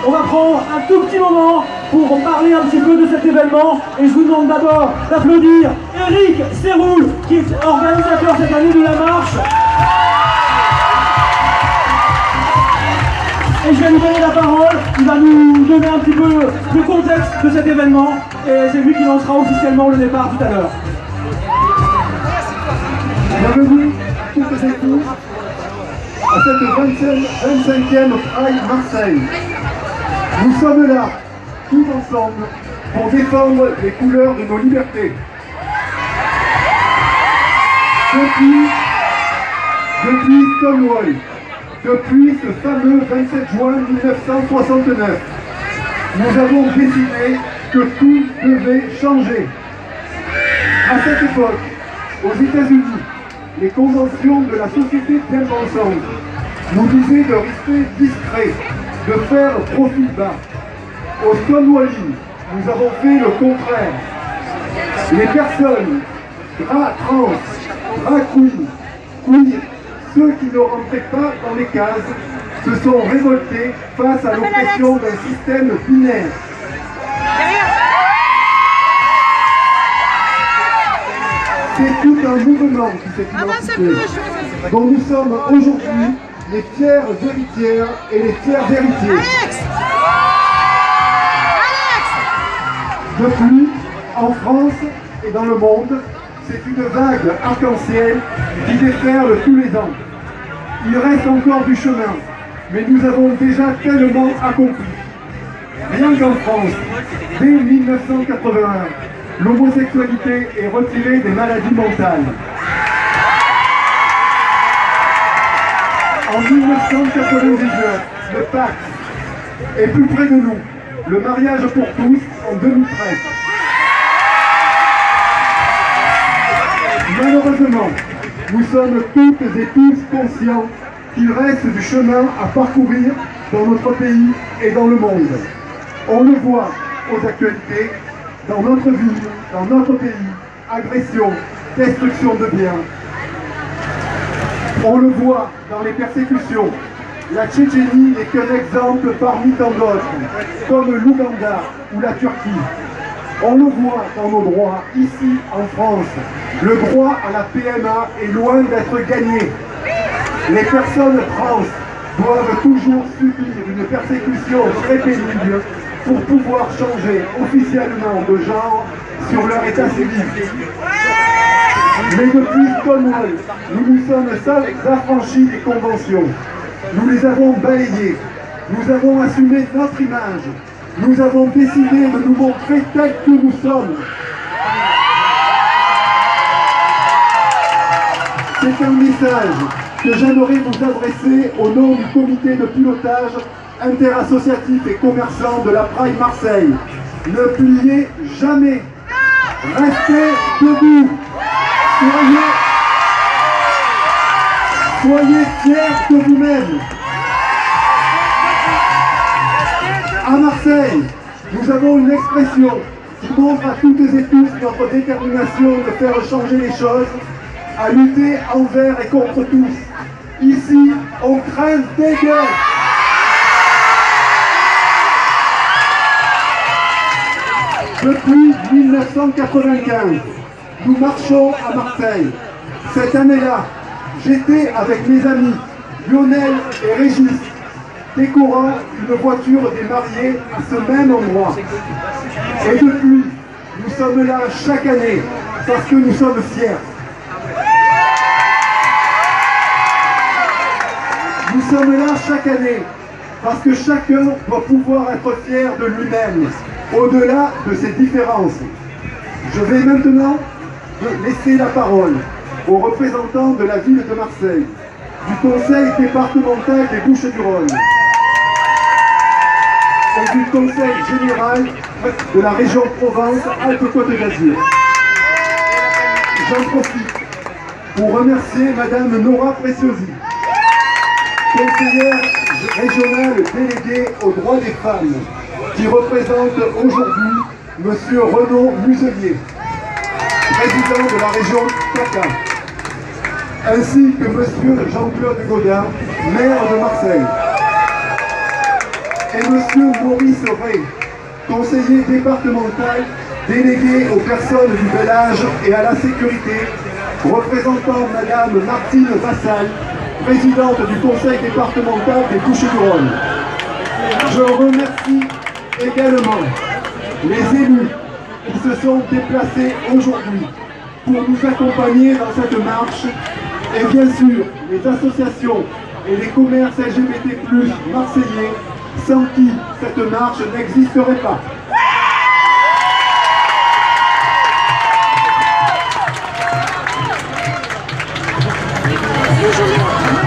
On va prendre un tout petit moment pour parler un petit peu de cet événement et je vous demande d'abord d'applaudir Eric Serroul qui est organisateur cette année de la marche. Et je vais lui donner la parole, il va nous donner un petit peu le contexte de cet événement et c'est lui qui lancera officiellement le départ tout à l'heure. Bienvenue à toutes et tous à cette 25e Pride Marseille. Nous sommes là, tous ensemble, pour défendre les couleurs de nos libertés. Depuis Stonewall, depuis ce fameux 27 juin 1969, nous avons décidé que tout devait changer. À cette époque, aux États-Unis, les conventions de la société bien-pensante nous disaient de rester discrets, de faire profil bas. Au Stonewalling, nous avons fait le contraire. Les personnes, trans, drag queen, queer, ceux qui ne rentraient pas dans les cases, se sont révoltés face à l'oppression d'un système binaire. C'est tout un mouvement qui s'est identifié, dont nous sommes aujourd'hui les fières héritières et les fiers héritiers. Depuis, en France et dans le monde, c'est une vague arc-en-ciel qui déferle tous les ans. Il reste encore du chemin, mais nous avons déjà tellement accompli. Rien qu'en France, dès 1981, l'homosexualité est retirée des maladies mentales. En 1999, le Pacte est plus près de nous, le mariage pour tous en 2013. Malheureusement, nous sommes toutes et tous conscients qu'il reste du chemin à parcourir dans notre pays et dans le monde. On le voit aux actualités, dans notre ville, dans notre pays, agression, destruction de biens. On le voit dans les persécutions. La Tchétchénie n'est qu'un exemple parmi tant d'autres, comme l'Ouganda ou la Turquie. On le voit dans nos droits, ici en France. Le droit à la PMA est loin d'être gagné. Les personnes trans doivent toujours subir une persécution très pénible pour pouvoir changer officiellement de genre sur leur état civil. Mais depuis Stonewall, nous nous sommes affranchis des conventions. Nous les avons balayées. Nous avons assumé notre image. Nous avons décidé de nous montrer tels que nous sommes. C'est un message que j'aimerais vous adresser au nom du comité de pilotage interassociatif et commerçant de la Pride Marseille. Ne pliez jamais. Restez debout. Soyez fiers de vous-même. À Marseille, nous avons une expression qui montre à toutes et tous notre détermination de faire changer les choses, à lutter envers et contre tous. Ici, on craint des gueules. Depuis 1995, nous marchons à Marseille. Cette année-là, j'étais avec mes amis Lionel et Régis, décorant une voiture des mariés à ce même endroit. Et depuis, nous sommes là chaque année parce que nous sommes fiers. Nous sommes là chaque année parce que chacun doit pouvoir être fier de lui-même, au-delà de ses différences. Je vais maintenant laisser la parole aux représentants de la ville de Marseille, du conseil départemental des Bouches-du-Rhône et du conseil général de la région Provence-Alpes-Côte d'Azur. J'en profite pour remercier Madame Nora Preciosi, conseillère régional délégué aux droits des femmes, qui représente aujourd'hui M. Renaud Muselier, président de la région PACA, ainsi que M. Jean-Claude Gaudin, maire de Marseille, et M. Maurice Ray, conseiller départemental délégué aux personnes du bel âge et à la sécurité, représentant Mme Martine Vassal, présidente du conseil départemental des Bouches-du-Rhône. Je remercie également les élus qui se sont déplacés aujourd'hui pour nous accompagner dans cette marche et bien sûr les associations et les commerces LGBT+ marseillais sans qui cette marche n'existerait pas. Bonjour.